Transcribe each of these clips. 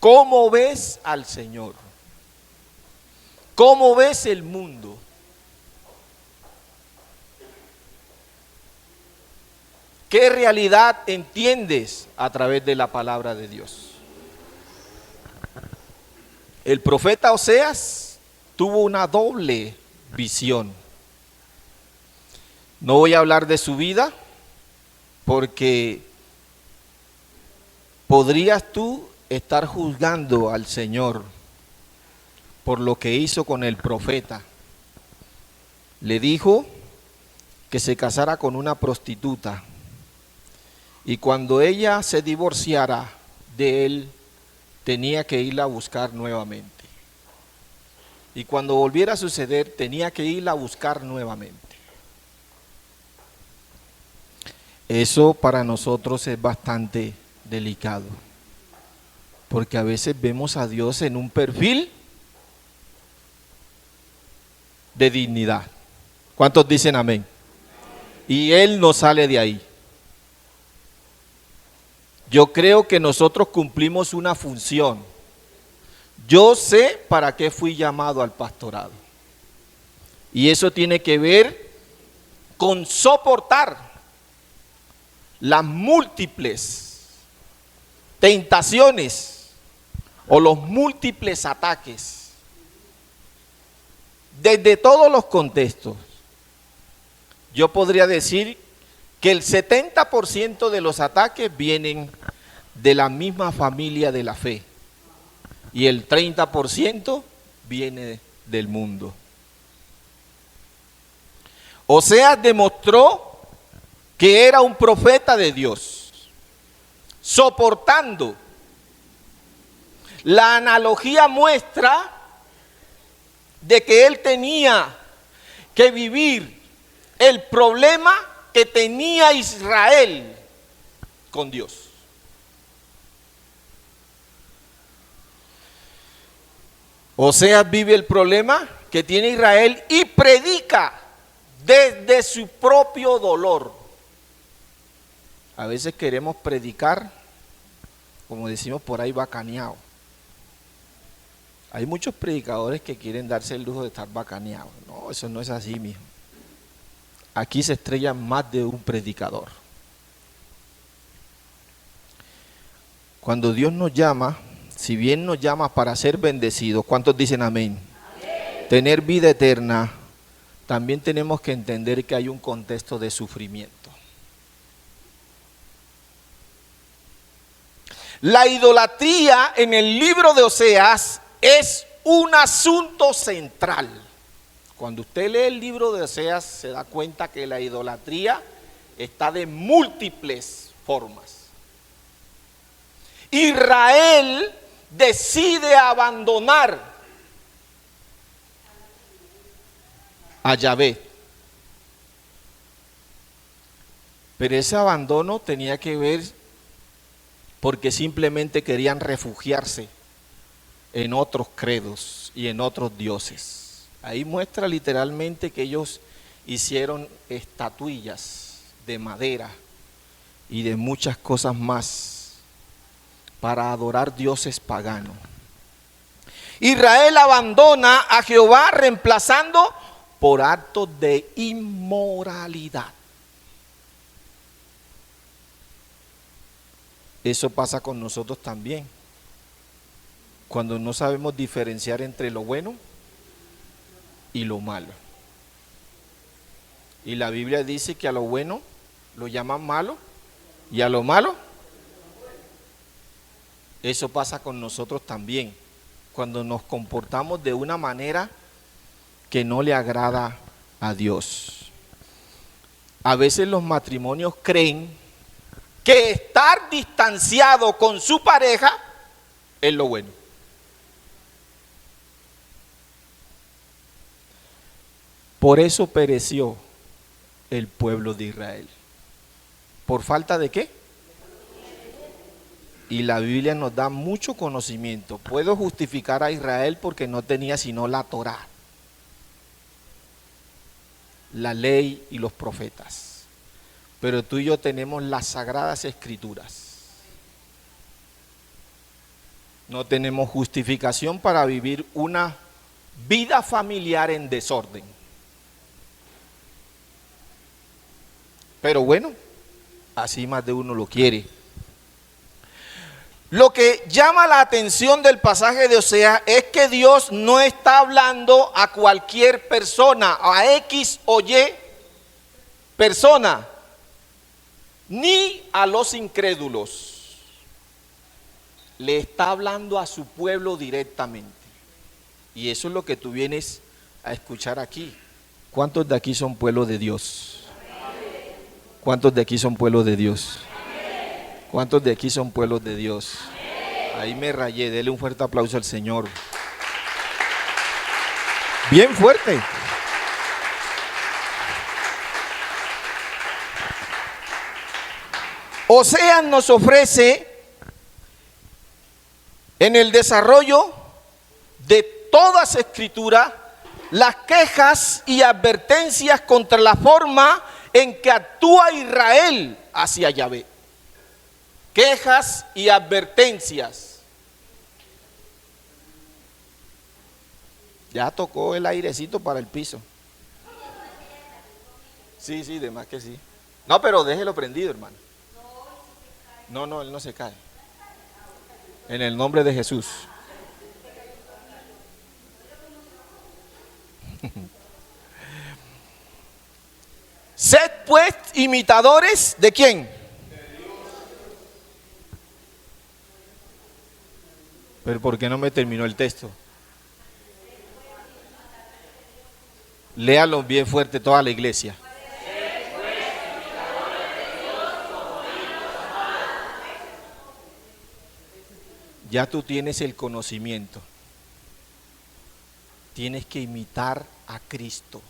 ¿Cómo ves al Señor? ¿Cómo ves el mundo? ¿Qué realidad entiendes a través de la palabra de Dios? El profeta Oseas tuvo una doble visión. No voy a hablar de su vida porque podrías tú estar juzgando al Señor por lo que hizo con el profeta. Le dijo que se casara con una prostituta y cuando ella se divorciara de él, tenía que irla a buscar nuevamente. Y cuando volviera a suceder, tenía que irla a buscar nuevamente. Eso para nosotros es bastante delicado, porque a veces vemos a Dios en un perfil de dignidad. ¿Cuántos dicen amén? Y Él no sale de ahí. Yo creo que nosotros cumplimos una función. Yo sé para qué fui llamado al pastorado. Y eso tiene que ver con soportar las múltiples tentaciones o los múltiples ataques desde todos los contextos. Yo podría decir que el 70% de los ataques vienen de la misma familia de la fe y el 30% viene del mundo. Oseas demostró que era un profeta de Dios, soportando. La analogía muestra de que él tenía que vivir el problema que tenía Israel con Dios. Oseas vive el problema que tiene Israel y predica desde su propio dolor. A veces queremos predicar, como decimos por ahí, bacaneado. Hay muchos predicadores que quieren darse el lujo de estar bacaneados. No, eso no es así, mijo. Aquí se estrella más de un predicador. Cuando Dios nos llama, si bien nos llama para ser bendecidos, ¿cuántos dicen amén? Amén. Tener vida eterna, también tenemos que entender que hay un contexto de sufrimiento. La idolatría en el libro de Oseas es un asunto central. Cuando usted lee el libro de Oseas se da cuenta que la idolatría está de múltiples formas. Israel decide abandonar a Yahvé. Pero ese abandono tenía que ver porque simplemente querían refugiarse en otros credos y en otros dioses. Ahí muestra literalmente que ellos hicieron estatuillas de madera y de muchas cosas más para adorar dioses paganos. Israel abandona a Jehová reemplazando por actos de inmoralidad. Eso pasa con nosotros también. Cuando no sabemos diferenciar entre lo bueno y lo malo. Y la Biblia dice que a lo bueno lo llaman malo y a lo malo. Eso pasa con nosotros también. Cuando nos comportamos de una manera que no le agrada a Dios. A veces los matrimonios creen que estar distanciado con su pareja es lo bueno. Por eso pereció el pueblo de Israel. ¿Por falta de qué? Y la Biblia nos da mucho conocimiento. Puedo justificar a Israel porque no tenía sino la Torá, la ley y los profetas. Pero tú y yo tenemos las sagradas escrituras. No tenemos justificación para vivir una vida familiar en desorden. Pero bueno, así más de uno lo quiere. Lo que llama la atención del pasaje de Oseas es que Dios no está hablando a cualquier persona, a X o Y persona, ni a los incrédulos. Le está hablando a su pueblo directamente. Y eso es lo que tú vienes a escuchar aquí. ¿Cuántos de aquí son pueblo de Dios? ¿Cuántos de aquí son pueblo de Dios? ¿Cuántos de aquí son pueblos de Dios? Ahí me rayé, dele un fuerte aplauso al Señor. Bien fuerte. Oseas nos ofrece en el desarrollo de toda esa escritura las quejas y advertencias contra la forma en que actúa Israel hacia Yahvé. Quejas y advertencias. Ya tocó el airecito para el piso. Sí, de más que sí. No, pero déjelo prendido, hermano. No, él no se cae. En el nombre de Jesús. Sed pues imitadores de ¿quién? Pero ¿por qué no me terminó el texto? Léalo bien fuerte toda la iglesia. Ya tú tienes el conocimiento. Tienes que imitar a Cristo.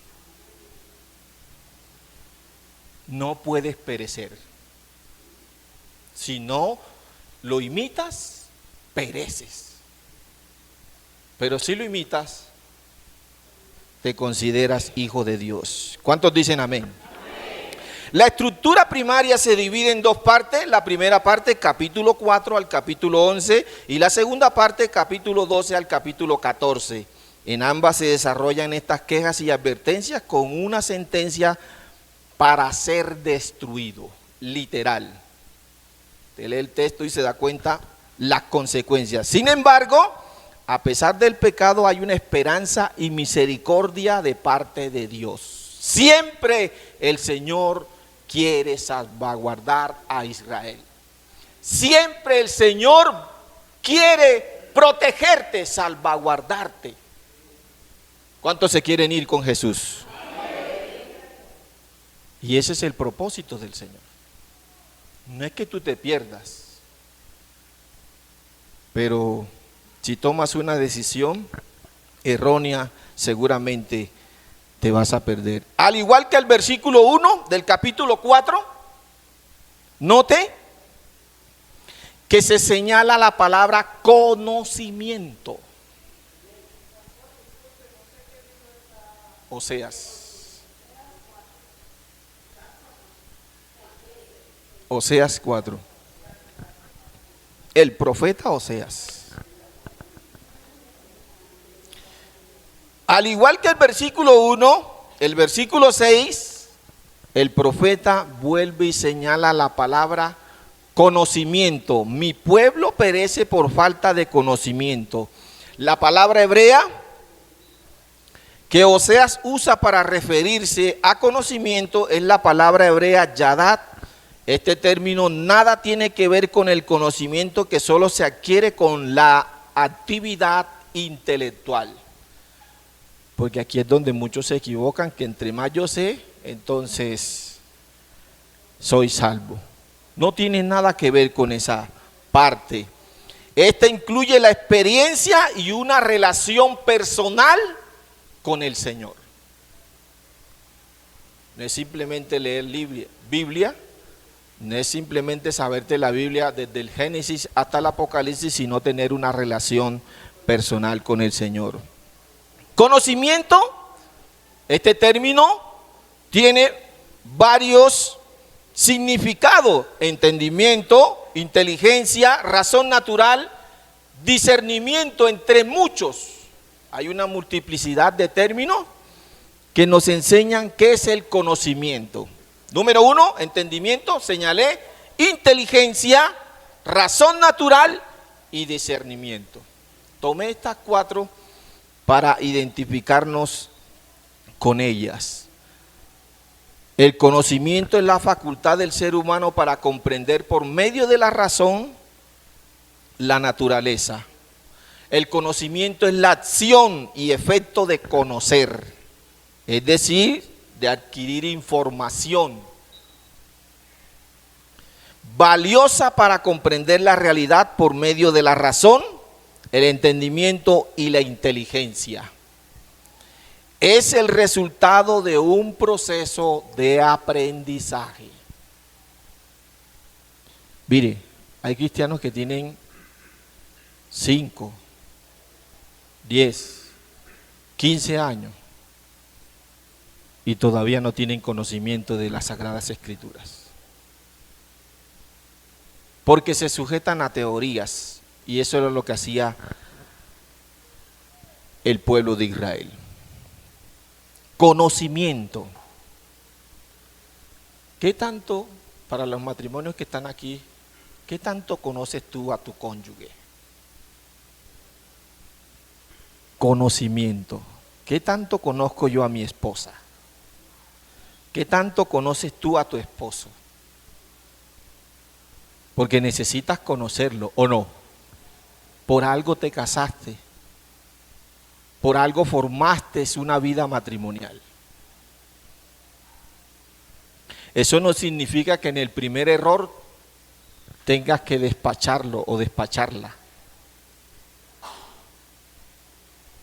No puedes perecer. Si no lo imitas, pereces. Pero si lo imitas, te consideras hijo de Dios. ¿Cuántos dicen amén? La estructura primaria se divide en dos partes. La primera parte, capítulo 4 al capítulo 11, y la segunda parte, capítulo 12 al capítulo 14. En ambas se desarrollan estas quejas y advertencias con una sentencia para ser destruido, literal. Te lee el texto y se da cuenta las consecuencias. Sin embargo, a pesar del pecado hay una esperanza y misericordia de parte de Dios. Siempre el Señor quiere salvaguardar a Israel. Siempre el Señor quiere protegerte, salvaguardarte. ¿Cuántos se quieren ir con Jesús? Y ese es el propósito del Señor. No es que tú te pierdas, pero si tomas una decisión errónea, seguramente te vas a perder. Al igual que el versículo 1 del capítulo 4, note que se señala la palabra conocimiento. Oseas 4. El profeta Oseas. Al igual que el versículo 1, el versículo 6, el profeta vuelve y señala la palabra conocimiento. Mi pueblo perece por falta de conocimiento. La palabra hebrea que Oseas usa para referirse a conocimiento es la palabra hebrea yadat. Este término nada tiene que ver con el conocimiento que solo se adquiere con la actividad intelectual. Porque aquí es donde muchos se equivocan, que entre más yo sé, entonces soy salvo. No tiene nada que ver con esa parte. Esta incluye la experiencia y una relación personal con el Señor. No es simplemente leer Biblia, no es simplemente saberte la Biblia desde el Génesis hasta el Apocalipsis, sino tener una relación personal con el Señor. Conocimiento, este término tiene varios significados: entendimiento, inteligencia, razón natural, discernimiento entre muchos. Hay una multiplicidad de términos que nos enseñan qué es el conocimiento. Número 1, entendimiento, señalé, inteligencia, razón natural y discernimiento. Tomé estas 4 para identificarnos con ellas. El conocimiento es la facultad del ser humano para comprender por medio de la razón la naturaleza. El conocimiento es la acción y efecto de conocer, es decir, de adquirir información valiosa para comprender la realidad por medio de la razón, el entendimiento y la inteligencia. Es el resultado de un proceso de aprendizaje. Mire, hay cristianos que tienen 5, 10, 15 años y todavía no tienen conocimiento de las Sagradas Escrituras. Porque se sujetan a teorías, y eso era lo que hacía el pueblo de Israel. Conocimiento. ¿Qué tanto, para los matrimonios que están aquí, qué tanto conoces tú a tu cónyuge? Conocimiento. ¿Qué tanto conozco yo a mi esposa? ¿Qué tanto conoces tú a tu esposo? Porque necesitas conocerlo, ¿o no? Por algo te casaste. Por algo formaste una vida matrimonial. Eso no significa que en el primer error tengas que despacharlo o despacharla.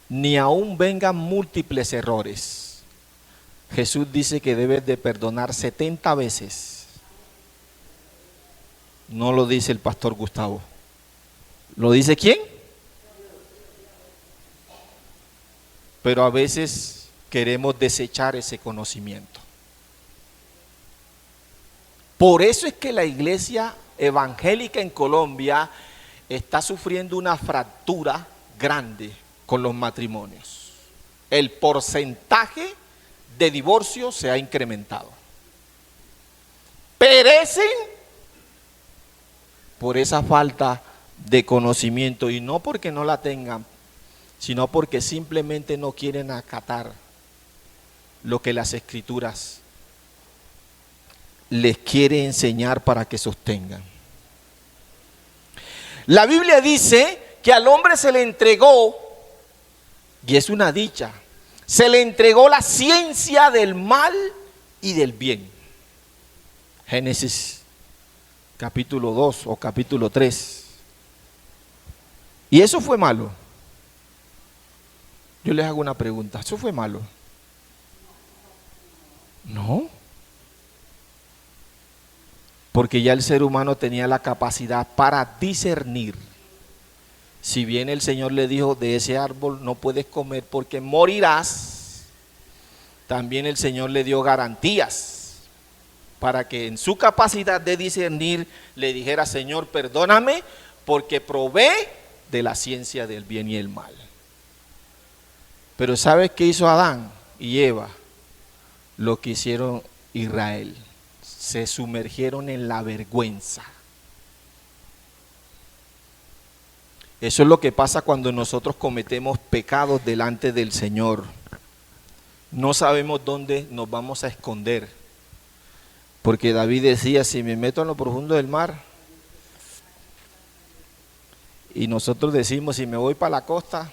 Ni aún vengan múltiples errores. Jesús dice que debes de perdonar 70 veces. No lo dice el pastor Gustavo. ¿Lo dice quién? Pero a veces queremos desechar ese conocimiento. Por eso es que la iglesia evangélica en Colombia está sufriendo una fractura grande con los matrimonios. El porcentaje de divorcio se ha incrementado. Perecen por esa falta de conocimiento, y no porque no la tengan, sino porque simplemente no quieren acatar lo que las Escrituras les quiere enseñar para que sostengan. La Biblia dice que al hombre se le entregó, y es una dicha, se le entregó la ciencia del mal y del bien. Génesis capítulo 2 o capítulo 3. ¿Y eso fue malo? Yo les hago una pregunta, ¿eso fue malo? No. Porque ya el ser humano tenía la capacidad para discernir. Si bien el Señor le dijo, de ese árbol no puedes comer porque morirás, también el Señor le dio garantías para que en su capacidad de discernir le dijera, Señor, perdóname porque probé de la ciencia del bien y el mal. Pero ¿sabes qué hizo Adán y Eva? Lo que hicieron Israel. Se sumergieron en la vergüenza. Eso es lo que pasa cuando nosotros cometemos pecados delante del Señor. No sabemos dónde nos vamos a esconder. Porque David decía, si me meto en lo profundo del mar, y nosotros decimos, si me voy para la costa,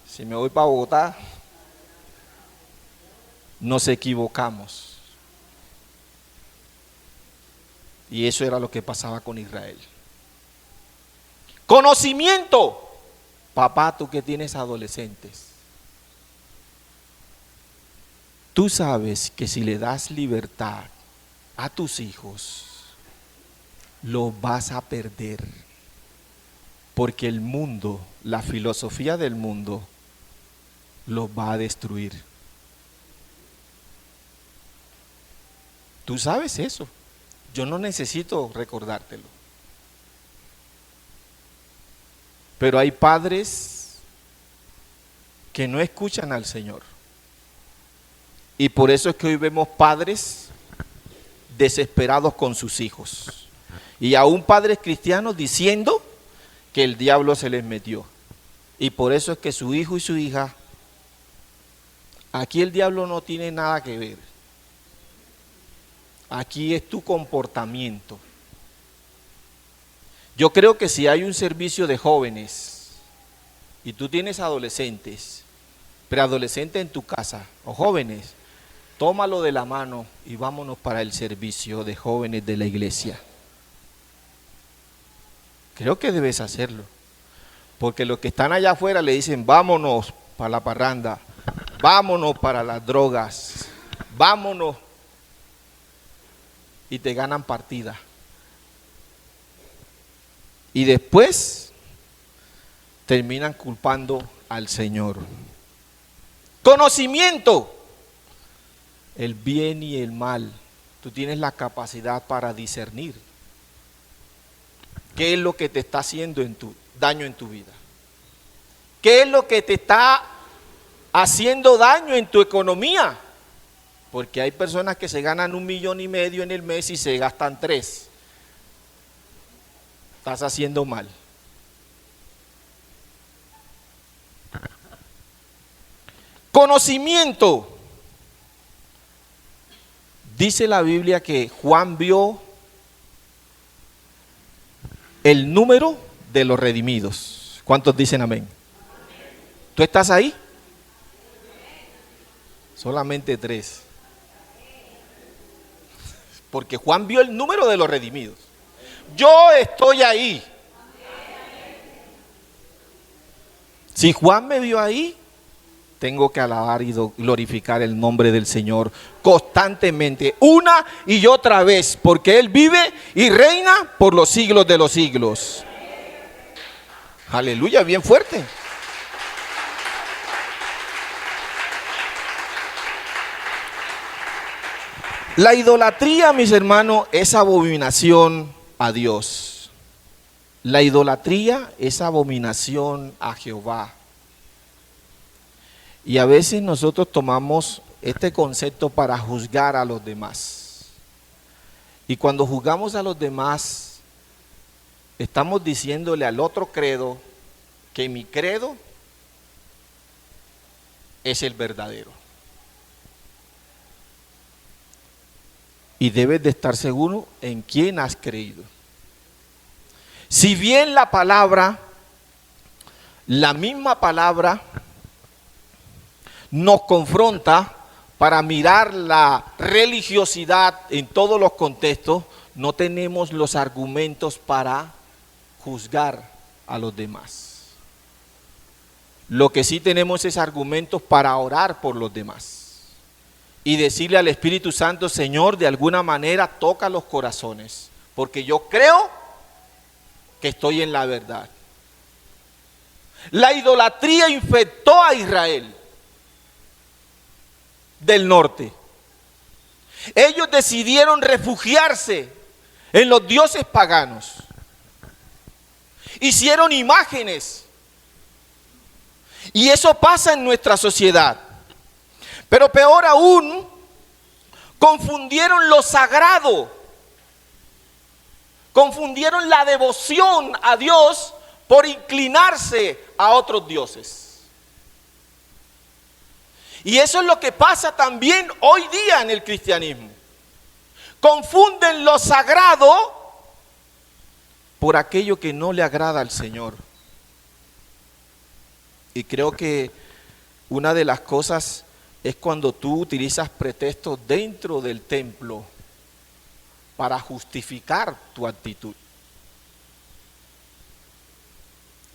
si me voy para Bogotá, nos equivocamos. Y eso era lo que pasaba con Israel. Conocimiento. Papá, tú que tienes adolescentes, tú sabes que si le das libertad a tus hijos, lo vas a perder. Porque el mundo, la filosofía del mundo, los va a destruir. Tú sabes eso. Yo no necesito recordártelo. Pero hay padres que no escuchan al Señor. Y por eso es que hoy vemos padres desesperados con sus hijos. Y aún padres cristianos diciendo que el diablo se les metió. Y por eso es que su hijo y su hija, aquí el diablo no tiene nada que ver. Aquí es tu comportamiento. Yo creo que si hay un servicio de jóvenes y tú tienes adolescentes, preadolescentes en tu casa o jóvenes, tómalo de la mano y vámonos para el servicio de jóvenes de la iglesia. Creo que debes hacerlo, porque los que están allá afuera le dicen vámonos para la parranda, vámonos para las drogas, vámonos, y te ganan partida. Y después terminan culpando al Señor. Conocimiento, el bien y el mal. Tú tienes la capacidad para discernir qué es lo que te está haciendo daño en tu vida. ¿Qué es lo que te está haciendo daño en tu economía? Porque hay personas que se ganan 1,5 millones en el mes y se gastan 3. Estás haciendo mal. Conocimiento. Dice la Biblia que Juan vio el número de los redimidos. ¿Cuántos dicen amén? ¿Tú estás ahí? Solamente 3. Porque Juan vio el número de los redimidos. Yo estoy ahí. Si Juan me vio ahí, tengo que alabar y glorificar el nombre del Señor constantemente, una y otra vez, porque Él vive y reina por los siglos de los siglos. Aleluya, bien fuerte. La idolatría, mis hermanos, es abominación a Dios. La idolatría es abominación a Jehová. Y a veces nosotros tomamos este concepto para juzgar a los demás. Y cuando juzgamos a los demás, estamos diciéndole al otro credo que mi credo es el verdadero. Y debes de estar seguro en quién has creído. Si bien la misma palabra nos confronta para mirar la religiosidad en todos los contextos, no tenemos los argumentos para juzgar a los demás. Lo que sí tenemos es argumentos para orar por los demás. Y decirle al Espíritu Santo, Señor, de alguna manera toca los corazones, porque yo creo que estoy en la verdad. La idolatría infectó a Israel del norte. Ellos decidieron refugiarse en los dioses paganos. Hicieron imágenes. Y eso pasa en nuestra sociedad. Pero peor aún, confundieron lo sagrado, confundieron la devoción a Dios por inclinarse a otros dioses. Y eso es lo que pasa también hoy día en el cristianismo. Confunden lo sagrado por aquello que no le agrada al Señor. Y creo que una de las cosas es cuando tú utilizas pretextos dentro del templo para justificar tu actitud.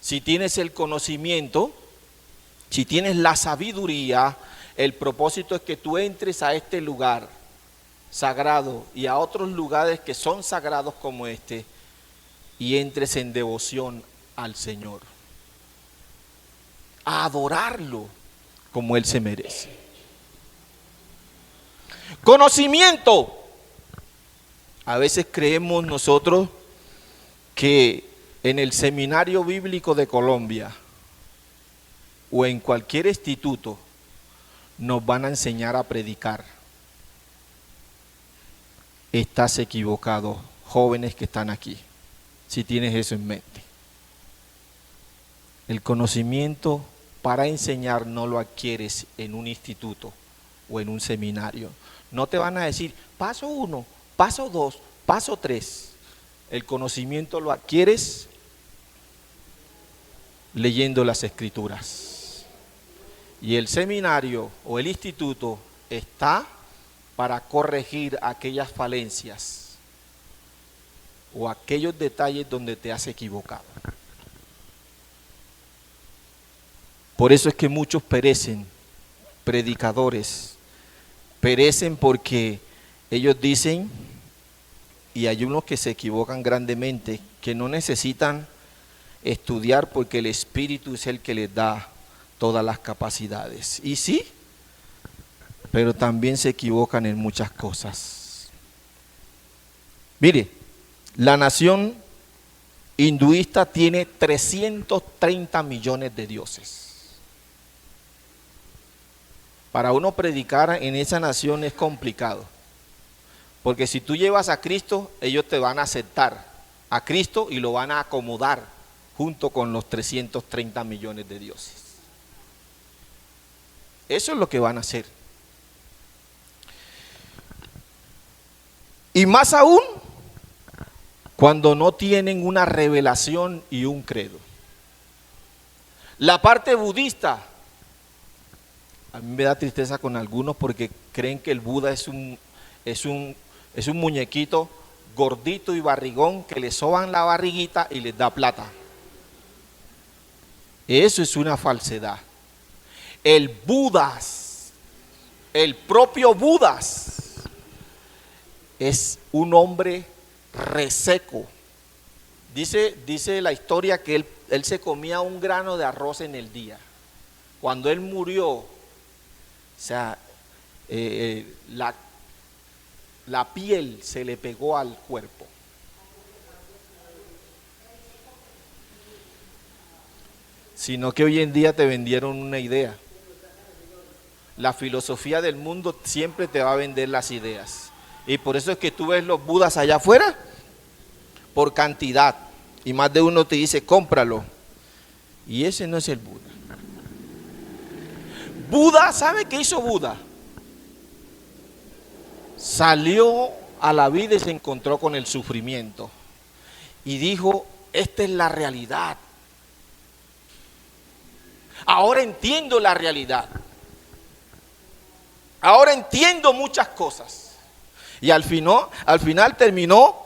Si tienes el conocimiento, si tienes la sabiduría, el propósito es que tú entres a este lugar sagrado y a otros lugares que son sagrados como este y entres en devoción al Señor, a adorarlo como Él se merece. Conocimiento. A veces creemos nosotros que en el Seminario Bíblico de Colombia o en cualquier instituto nos van a enseñar a predicar, estás equivocado, jóvenes que están aquí, si tienes eso en mente. El conocimiento para enseñar no lo adquieres en un instituto o en un seminario. No te van a decir paso 1, paso 2, paso 3. El conocimiento lo adquieres leyendo las Escrituras. Y el seminario o el instituto está para corregir aquellas falencias o aquellos detalles donde te has equivocado. Por eso es que muchos perecen, predicadores, perecen porque ellos dicen, y hay unos que se equivocan grandemente, que no necesitan estudiar porque el Espíritu es el que les da todas las capacidades. Y sí, pero también se equivocan en muchas cosas. Mire, la nación hinduista tiene 330 millones de dioses. Para uno predicar en esa nación es complicado, porque si tú llevas a Cristo, ellos te van a aceptar a Cristo y lo van a acomodar junto con los 330 millones de dioses. Eso es lo que van a hacer. Y más aún, cuando no tienen una revelación y un credo. La parte budista, a mí me da tristeza con algunos porque creen que el Buda es un muñequito gordito y barrigón que le soban la barriguita y les da plata. Eso es una falsedad. El Budas, el propio Budas, es un hombre reseco. Dice la historia que él se comía un grano de arroz en el día. Cuando él murió, o sea, la piel se le pegó al cuerpo. Sino que hoy en día te vendieron una idea. La filosofía del mundo siempre te va a vender las ideas. Y por eso es que tú ves los budas allá afuera por cantidad. Y más de uno te dice, cómpralo. Y ese no es el Buda. Buda, ¿sabe qué hizo Buda? Salió a la vida y se encontró con el sufrimiento. Y dijo, esta es la realidad. Ahora entiendo la realidad. Ahora entiendo muchas cosas. Y al final terminó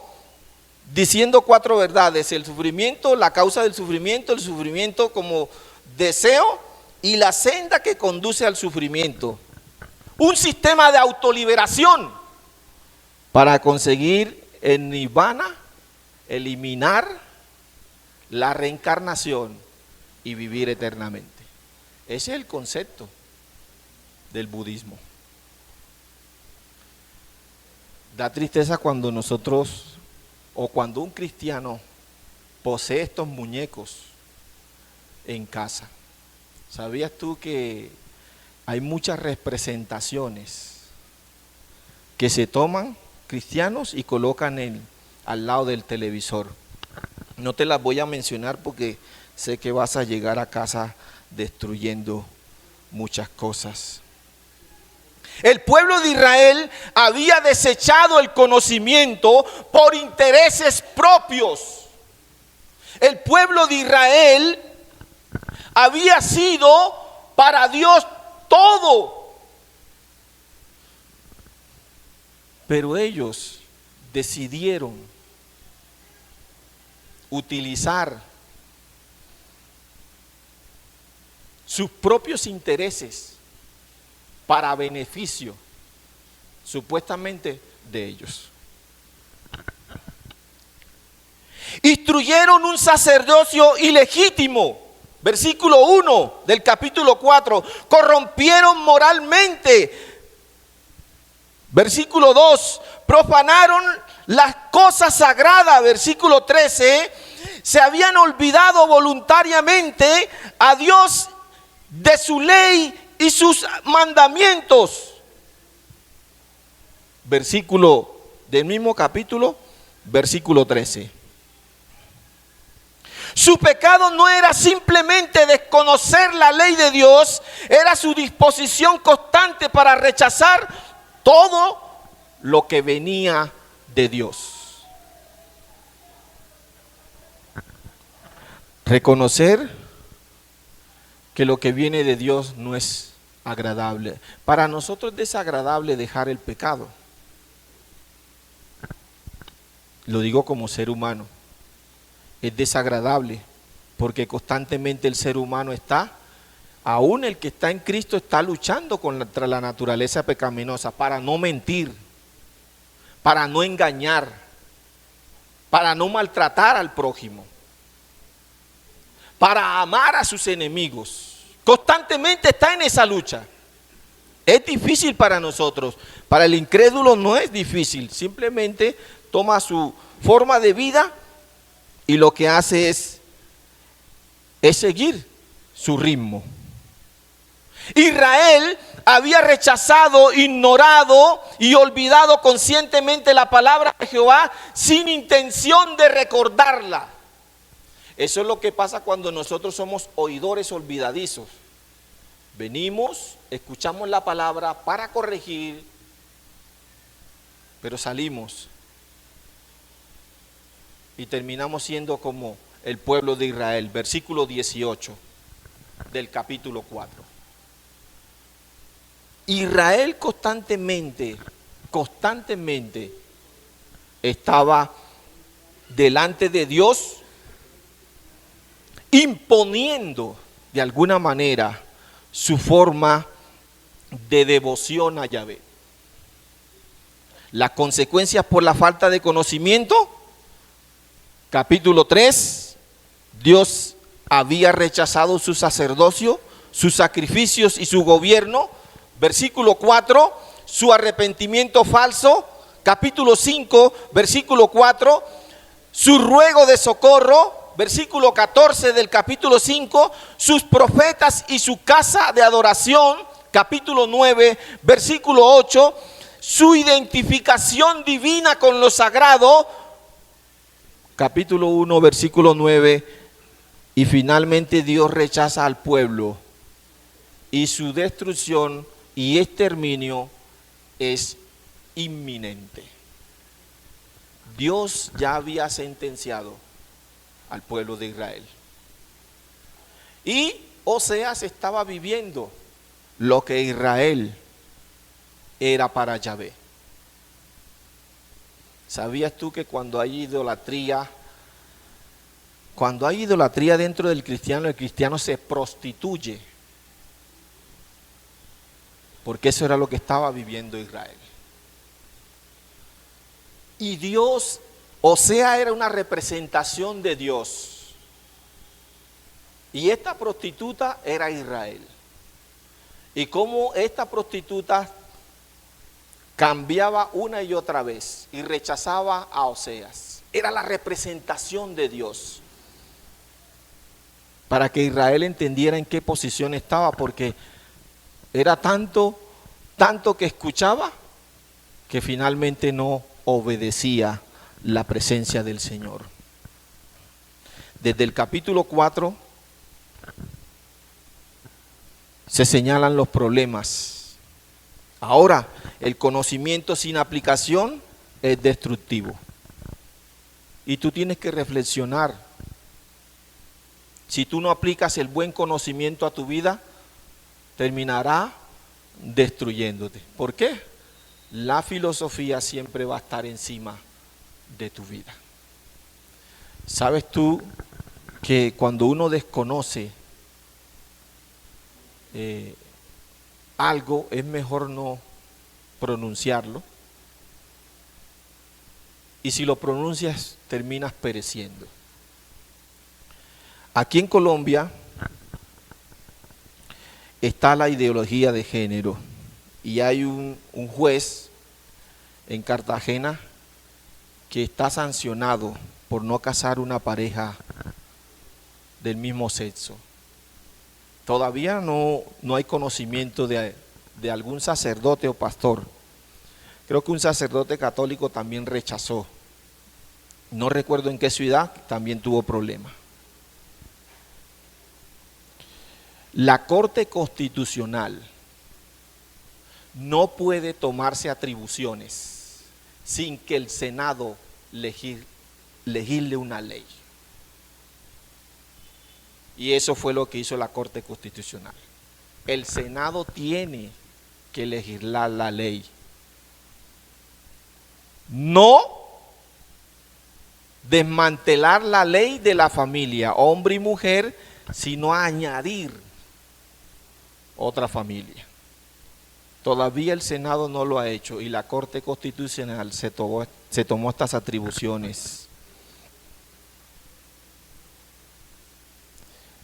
diciendo 4 verdades: el sufrimiento, la causa del sufrimiento, el sufrimiento como deseo y la senda que conduce al sufrimiento. Un sistema de autoliberación para conseguir el nirvana, eliminar la reencarnación y vivir eternamente. Ese es el concepto del budismo. Da tristeza cuando nosotros, o cuando un cristiano posee estos muñecos en casa. ¿Sabías tú que hay muchas representaciones que se toman cristianos y colocan al lado del televisor? No te las voy a mencionar porque sé que vas a llegar a casa destruyendo muchas cosas. El pueblo de Israel había desechado el conocimiento por intereses propios. El pueblo de Israel había sido para Dios todo. Pero ellos decidieron utilizar sus propios intereses para beneficio, supuestamente, de ellos. Instruyeron un sacerdocio ilegítimo, versículo 1 del capítulo 4, corrompieron moralmente, versículo 2, profanaron las cosas sagradas, versículo 13, se habían olvidado voluntariamente a Dios de su ley y sus mandamientos. Versículo del mismo capítulo, versículo 13. Su pecado no era simplemente desconocer la ley de Dios, era su disposición constante para rechazar todo lo que venía de Dios. Reconocer que lo que viene de Dios no es agradable. Para nosotros es desagradable dejar el pecado. Lo digo como ser humano. Es desagradable porque constantemente el ser humano está, aún el que está en Cristo, está luchando contra la naturaleza pecaminosa para no mentir, para no engañar, para no maltratar al prójimo, para amar a sus enemigos. Constantemente está en esa lucha. Es difícil para nosotros. Para el incrédulo no es difícil. Simplemente toma su forma de vida y lo que hace es seguir su ritmo. Israel había rechazado, ignorado y olvidado conscientemente la palabra de Jehová sin intención de recordarla. Eso es lo que pasa cuando nosotros somos oidores olvidadizos. Venimos, escuchamos la palabra para corregir, pero salimos y terminamos siendo como el pueblo de Israel. Versículo 18 del capítulo 4. Israel constantemente estaba delante de Dios, imponiendo de alguna manera su forma de devoción a Yahvé. Las consecuencias por la falta de conocimiento, capítulo 3, Dios había rechazado su sacerdocio, sus sacrificios y su gobierno. Versículo 4, su arrepentimiento falso. Capítulo 5, versículo 4, su ruego de socorro. Versículo 14 del capítulo 5, sus profetas y su casa de adoración. Capítulo 9, versículo 8, su identificación divina con lo sagrado. Capítulo 1, versículo 9, y finalmente Dios rechaza al pueblo y su destrucción y exterminio es inminente. Dios ya había sentenciado al pueblo de Israel. Y Oseas estaba viviendo lo que Israel era para Yahvé. ¿Sabías tú que cuando hay idolatría dentro del cristiano, el cristiano se prostituye? Porque eso era lo que estaba viviendo Israel. Y Dios, Oseas era una representación de Dios. Y esta prostituta era Israel. Y cómo esta prostituta cambiaba una y otra vez y rechazaba a Oseas. Era la representación de Dios. Para que Israel entendiera en qué posición estaba, porque era tanto que escuchaba que finalmente no obedecía la presencia del Señor. Desde el capítulo 4 se señalan los problemas. Ahora, el conocimiento sin aplicación es destructivo. Y tú tienes que reflexionar. Si tú no aplicas el buen conocimiento a tu vida, terminará destruyéndote. ¿Por qué? La filosofía siempre va a estar encima de tu vida. ¿Sabes tú que cuando uno desconoce algo, es mejor no pronunciarlo? Y si lo pronuncias, terminas pereciendo. Aquí en Colombia está la ideología de género y hay un juez en Cartagena que está sancionado por no casar una pareja del mismo sexo. Todavía no hay conocimiento de algún sacerdote o pastor. Creo que un sacerdote católico también rechazó. No recuerdo en qué ciudad, también tuvo problemas. La Corte Constitucional no puede tomarse atribuciones sin que el Senado legisle una ley. Y eso fue lo que hizo la Corte Constitucional. El Senado tiene que legislar la ley. No desmantelar la ley de la familia, hombre y mujer, sino añadir otra familia. Todavía el Senado no lo ha hecho y la Corte Constitucional se tomó estas atribuciones.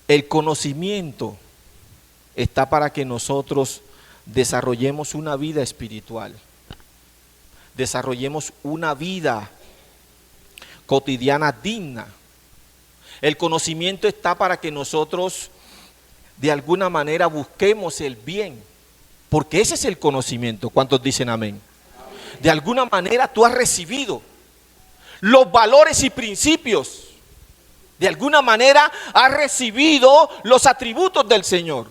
El conocimiento está para que nosotros desarrollemos una vida espiritual, desarrollemos una vida cotidiana digna. El conocimiento está para que nosotros de alguna manera busquemos el bien, porque ese es el conocimiento. ¿Cuántos dicen amén? De alguna manera tú has recibido los valores y principios. De alguna manera has recibido los atributos del Señor.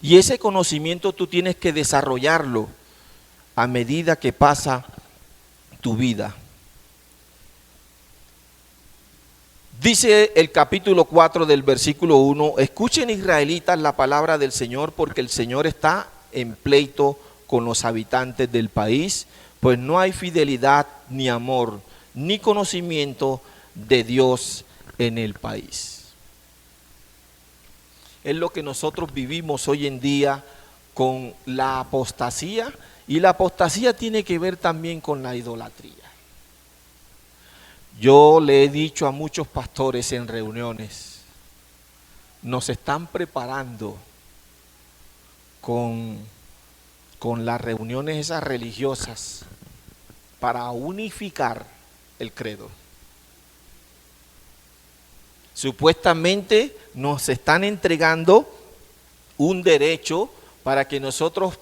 Y ese conocimiento tú tienes que desarrollarlo a medida que pasa tu vida. Dice el capítulo 4 del versículo 1, escuchen israelitas la palabra del Señor, porque el Señor está en pleito con los habitantes del país, pues no hay fidelidad, ni amor, ni conocimiento de Dios en el país. Es lo que nosotros vivimos hoy en día con la apostasía, y la apostasía tiene que ver también con la idolatría. Yo le he dicho a muchos pastores en reuniones, nos están preparando con las reuniones esas religiosas para unificar el credo. Supuestamente nos están entregando un derecho para que nosotros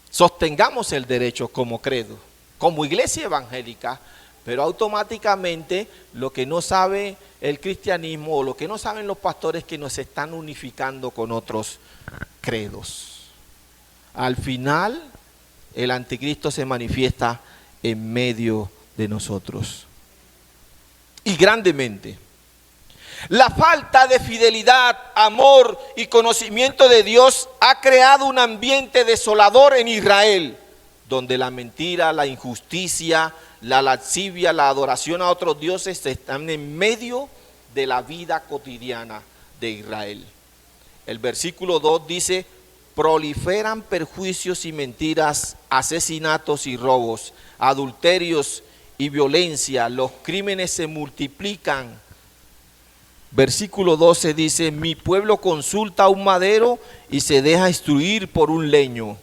sostengamos el derecho como credo, como iglesia evangélica, pero automáticamente lo que no sabe el cristianismo o lo que no saben los pastores es que nos están unificando con otros credos. Al final, el anticristo se manifiesta en medio de nosotros. Y grandemente. La falta de fidelidad, amor y conocimiento de Dios ha creado un ambiente desolador en Israel, donde la mentira, la injusticia, la lascivia, la adoración a otros dioses están en medio de la vida cotidiana de Israel. El versículo 2 dice, proliferan perjuicios y mentiras, asesinatos y robos, adulterios y violencia, los crímenes se multiplican. Versículo 12 dice, mi pueblo consulta un madero y se deja instruir por un leño.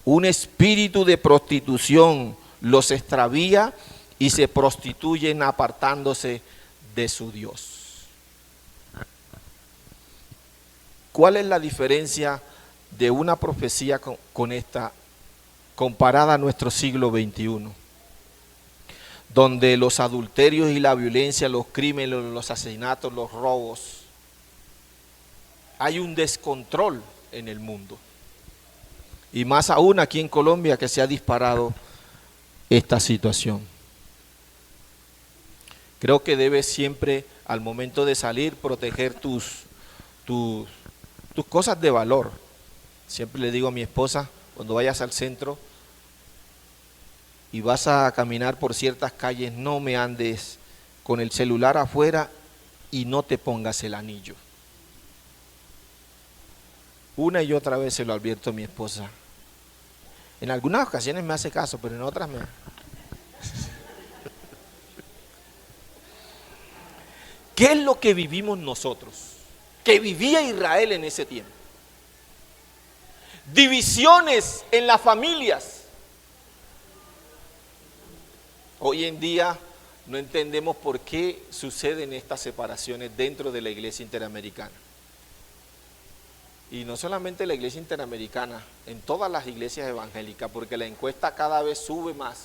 Un espíritu de prostitución los extravía y se prostituyen apartándose de su Dios. ¿Cuál es la diferencia de una profecía con esta comparada a nuestro siglo XXI? Donde los adulterios y la violencia, los crímenes, los asesinatos, los robos, hay un descontrol en el mundo. Y más aún aquí en Colombia que se ha disparado esta situación. Creo que debes siempre, al momento de salir, proteger tus cosas de valor. Siempre le digo a mi esposa, cuando vayas al centro y vas a caminar por ciertas calles, no me andes con el celular afuera y no te pongas el anillo. Una y otra vez se lo advierto a mi esposa. En algunas ocasiones me hace caso, pero en otras me... ¿Qué es lo que vivimos nosotros? Que vivía Israel en ese tiempo. Divisiones en las familias. Hoy en día no entendemos por qué suceden estas separaciones dentro de la iglesia interamericana. Y no solamente la iglesia interamericana, en todas las iglesias evangélicas, porque la encuesta cada vez sube más.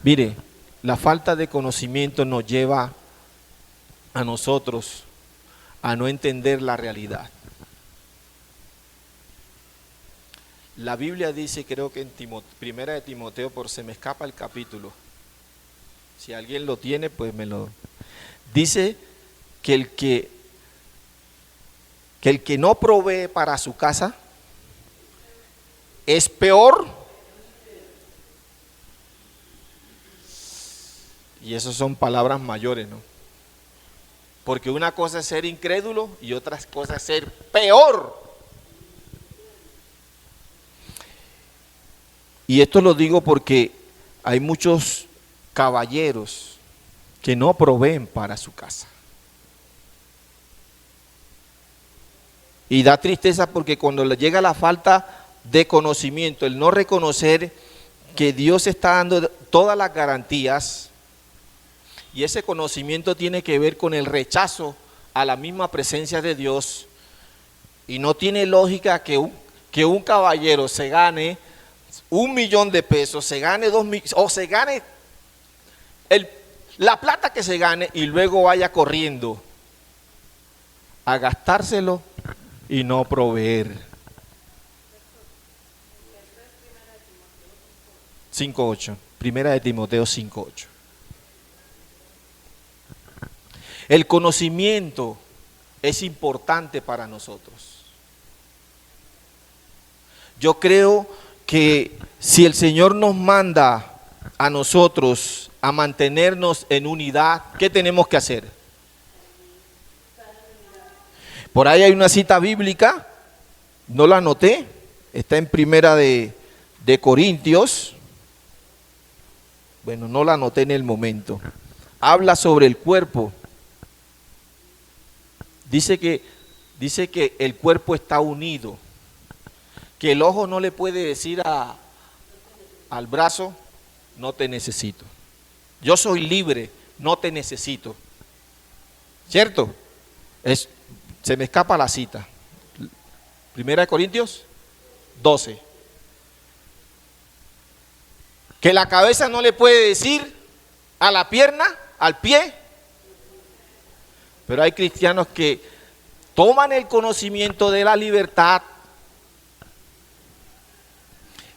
Mire, la falta de conocimiento nos lleva a nosotros a no entender la realidad. La Biblia dice, creo que en Primera de Timoteo, por se me escapa el capítulo, si alguien lo tiene, pues me lo... Dice que el que no provee para su casa es peor. Y esas son palabras mayores, ¿no? Porque una cosa es ser incrédulo y otra cosa es ser peor. Y esto lo digo porque hay muchos caballeros que no proveen para su casa. Y da tristeza porque cuando le llega la falta de conocimiento, el no reconocer que Dios está dando todas las garantías, y ese conocimiento tiene que ver con el rechazo a la misma presencia de Dios, y no tiene lógica que un caballero se gane $1.000.000, se gane 2 millones, o se gane la plata que se gane y luego vaya corriendo a gastárselo y no proveer. 5:8, Primera de Timoteo 5:8. El conocimiento es importante para nosotros. Yo creo que si el Señor nos manda a nosotros a mantenernos en unidad, ¿qué tenemos que hacer? Por ahí hay una cita bíblica, no la anoté, está en Primera de Corintios, bueno, no la anoté en el momento, habla sobre el cuerpo, dice que el cuerpo está unido, que el ojo no le puede decir al brazo, no te necesito, yo soy libre, no te necesito, ¿cierto? Se me escapa la cita. Primera de Corintios 12. Que la cabeza no le puede decir a la pierna, al pie. Pero hay cristianos que toman el conocimiento de la libertad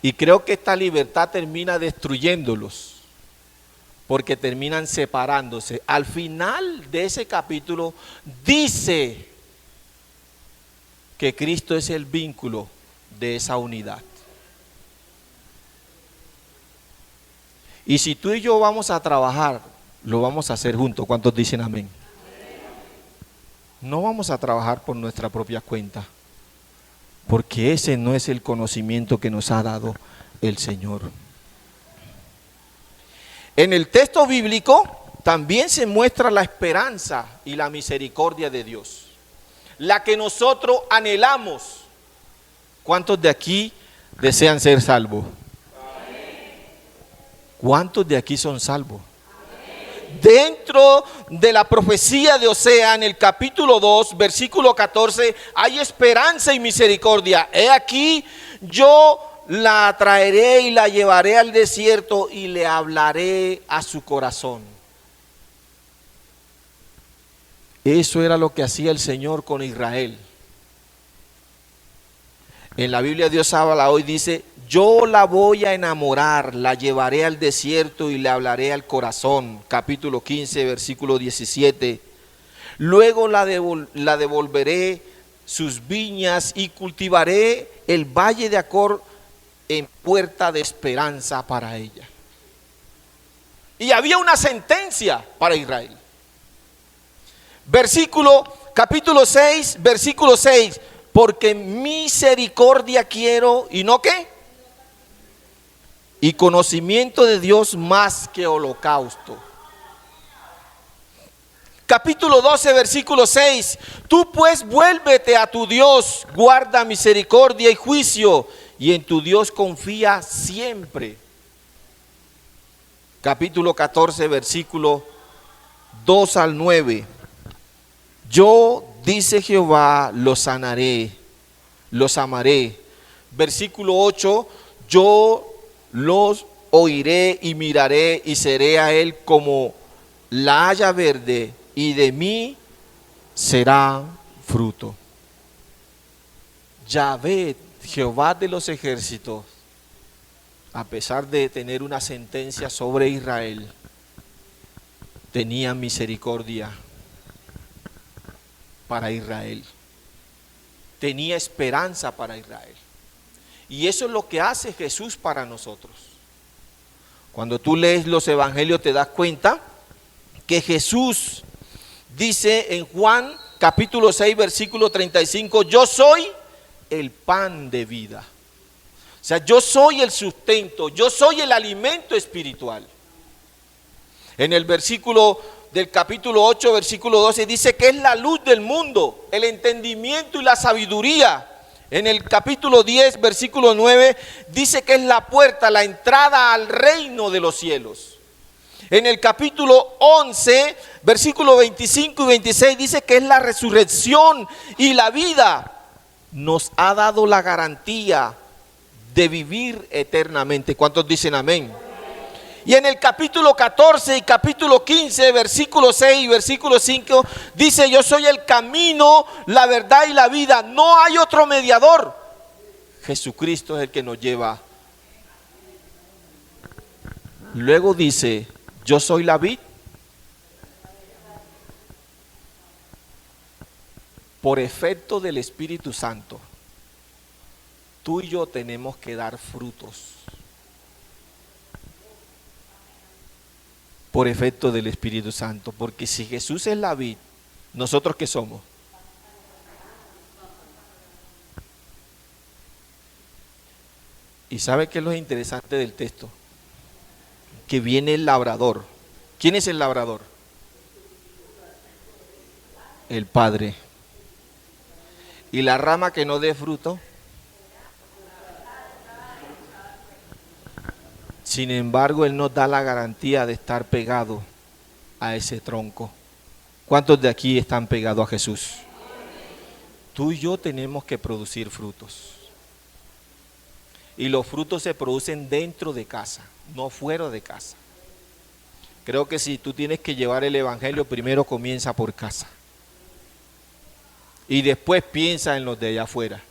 y creo que esta libertad termina destruyéndolos, porque terminan separándose. Al final de ese capítulo dice que Cristo es el vínculo de esa unidad. Y si tú y yo vamos a trabajar, lo vamos a hacer juntos. ¿Cuántos dicen amén? No vamos a trabajar por nuestra propia cuenta, porque ese no es el conocimiento que nos ha dado el Señor. En el texto bíblico también se muestra la esperanza y la misericordia de Dios, la que nosotros anhelamos. ¿Cuántos de aquí desean ser salvos? ¿Cuántos de aquí son salvos? Dentro de la profecía de Osea, en el capítulo 2, versículo 14, hay esperanza y misericordia. He aquí, yo la traeré y la llevaré al desierto y le hablaré a su corazón. Eso era lo que hacía el Señor con Israel. En la Biblia Dios habla hoy, dice, yo la voy a enamorar, la llevaré al desierto y le hablaré al corazón. Capítulo 15, versículo 17. Luego la devolveré sus viñas y cultivaré el valle de Acor en puerta de esperanza para ella. Y había una sentencia para Israel. Capítulo 6, versículo 6. Porque misericordia quiero, ¿y no qué? Y conocimiento de Dios más que holocausto. Capítulo 12, versículo 6. Tú pues vuélvete a tu Dios, guarda misericordia y juicio, y en tu Dios confía siempre. Capítulo 14, versículo 2 al 9. Yo, dice Jehová, los sanaré, los amaré. Versículo 8, yo los oiré y miraré y seré a él como la haya verde y de mí será fruto. Yahvé, Jehová de los ejércitos, a pesar de tener una sentencia sobre Israel, tenía misericordia para Israel. Tenía esperanza para Israel. Y eso es lo que hace Jesús para nosotros. Cuando tú lees los evangelios te das cuenta que Jesús dice en Juan capítulo 6 versículo 35, yo soy el pan de vida. O sea, yo soy el sustento, yo soy el alimento espiritual. En el versículo del capítulo 8, versículo 12, dice que es la luz del mundo, el entendimiento y la sabiduría. En el capítulo 10, versículo 9, dice que es la puerta, la entrada al reino de los cielos. En el capítulo 11, versículo 25 y 26, dice que es la resurrección y la vida. Nos ha dado la garantía de vivir eternamente. ¿Cuántos dicen amén? Y en el capítulo 14 y capítulo 15, versículo 6 y versículo 5, dice, yo soy el camino, la verdad y la vida. No hay otro mediador. Jesucristo es el que nos lleva. Luego dice, yo soy la vid. Por efecto del Espíritu Santo, tú y yo tenemos que dar frutos. Por efecto del Espíritu Santo, porque si Jesús es la vid, ¿nosotros qué somos? ¿Y sabe qué es lo interesante del texto? Que viene el labrador. ¿Quién es el labrador? El Padre. ¿Y la rama que no dé fruto? Sin embargo, Él nos da la garantía de estar pegado a ese tronco. ¿Cuántos de aquí están pegados a Jesús? Tú y yo tenemos que producir frutos. Y los frutos se producen dentro de casa, no fuera de casa. Creo que si tú tienes que llevar el evangelio, primero comienza por casa. Y después piensa en los de allá afuera.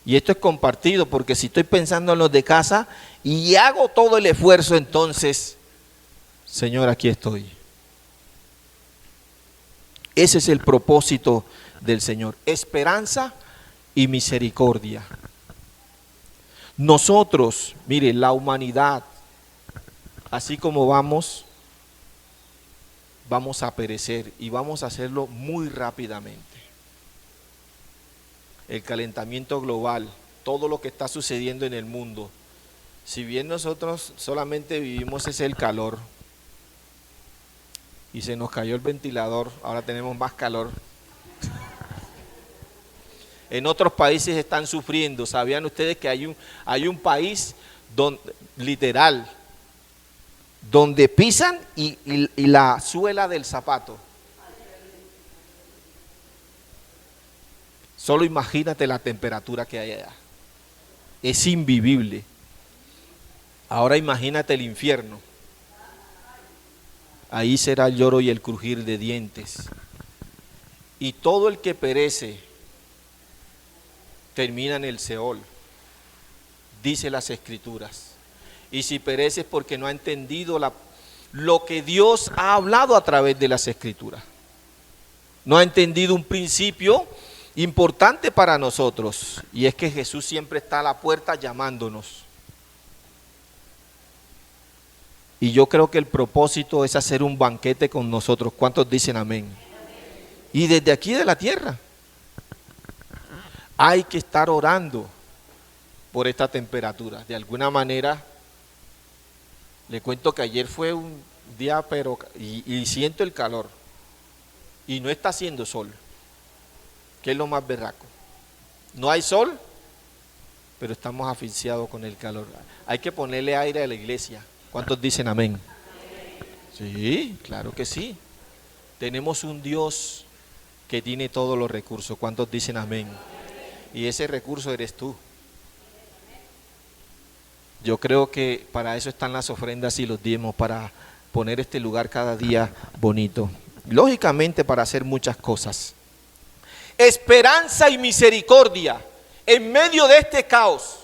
Y esto es compartido, porque si estoy pensando en los de casa y hago todo el esfuerzo, entonces, Señor, aquí estoy. Ese es el propósito del Señor, esperanza y misericordia. Nosotros, mire, la humanidad, así como vamos a perecer y vamos a hacerlo muy rápidamente. El calentamiento global, todo lo que está sucediendo en el mundo, si bien nosotros solamente vivimos es el calor y se nos cayó el ventilador, ahora tenemos más calor. En otros países están sufriendo. ¿Sabían ustedes que hay un país donde, literal, donde pisan y la suela del zapato? Solo imagínate la temperatura que hay allá. Es invivible. Ahora imagínate el infierno. Ahí será el lloro y el crujir de dientes. Y todo el que perece termina en el Seol, dice las Escrituras. Y si perece es porque no ha entendido lo que Dios ha hablado a través de las Escrituras. No ha entendido un principio importante para nosotros, y es que Jesús siempre está a la puerta llamándonos. Y yo creo que el propósito es hacer un banquete con nosotros. ¿Cuántos dicen amén? Y desde aquí de la tierra hay que estar orando por esta temperatura. De alguna manera, le cuento que ayer fue un día, y siento el calor, y no está haciendo sol, que es lo más berraco. No hay sol, pero estamos asfixiados con el calor. Hay que ponerle aire a la iglesia. ¿Cuántos dicen amén? Sí, claro que sí. Tenemos un Dios que tiene todos los recursos. ¿Cuántos dicen amén? Y ese recurso eres tú. Yo creo que para eso están las ofrendas y los diezmos, para poner este lugar cada día bonito. Lógicamente para hacer muchas cosas. Esperanza y misericordia en medio de este caos.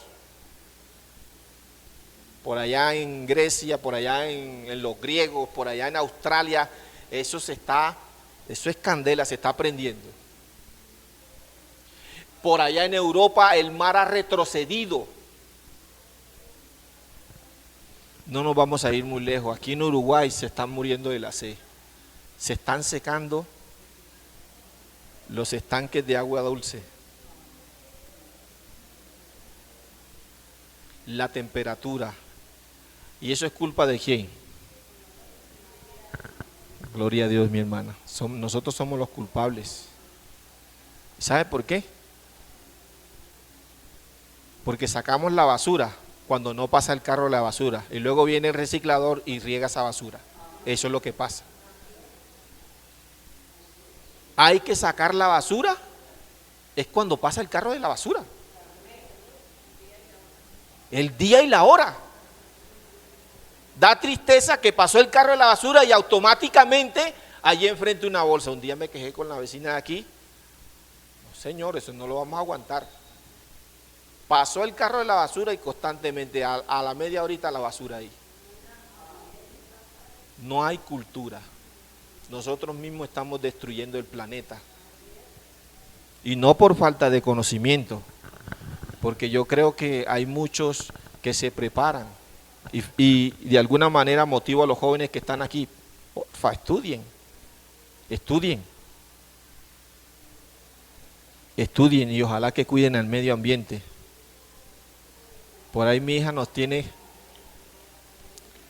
Por allá en Grecia, por allá en los griegos, por allá en Australia, eso es candela, se está prendiendo. Por allá en Europa el mar ha retrocedido. No nos vamos a ir muy lejos. Aquí en Uruguay se están muriendo de la sed. Se están secando los estanques de agua dulce. La temperatura. ¿Y eso es culpa de quién? Gloria a Dios, mi hermana. Nosotros somos los culpables. ¿Sabe por qué? Porque sacamos la basura cuando no pasa el carro de la basura y luego viene el reciclador y riega esa basura. Eso es lo que pasa. Hay que sacar la basura, es cuando pasa el carro de la basura. El día y la hora. Da tristeza que pasó el carro de la basura y automáticamente allí enfrente una bolsa. Un día me quejé con la vecina de aquí. No, señor, eso no lo vamos a aguantar. Pasó el carro de la basura y constantemente a la media horita la basura ahí. No hay cultura. Nosotros mismos estamos destruyendo el planeta. Y no por falta de conocimiento, porque yo creo que hay muchos que se preparan y de alguna manera motivo a los jóvenes que están aquí. Porfa, estudien y ojalá que cuiden al medio ambiente. Por ahí mi hija nos tiene,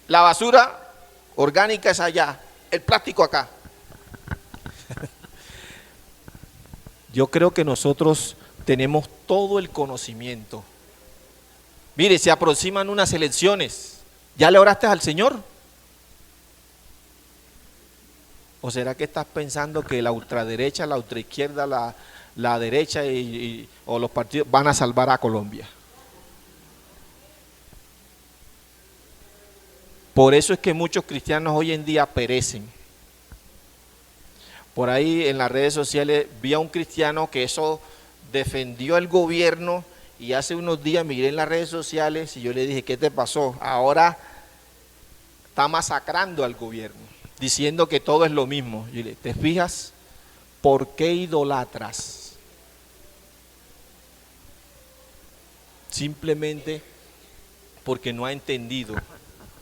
la basura orgánica es allá, el plástico acá. Yo creo que nosotros tenemos todo el conocimiento. Mire, se aproximan unas elecciones. ¿Ya le oraste al Señor? ¿O será que estás pensando que la ultraderecha, la ultraizquierda, la derecha o los partidos van a salvar a Colombia? Por eso es que muchos cristianos hoy en día perecen. Por ahí en las redes sociales vi a un cristiano que eso defendió el gobierno y hace unos días miré en las redes sociales y yo le dije, ¿qué te pasó? Ahora está masacrando al gobierno, diciendo que todo es lo mismo. Y le, ¿te fijas? ¿Por qué idolatras? Simplemente porque no ha entendido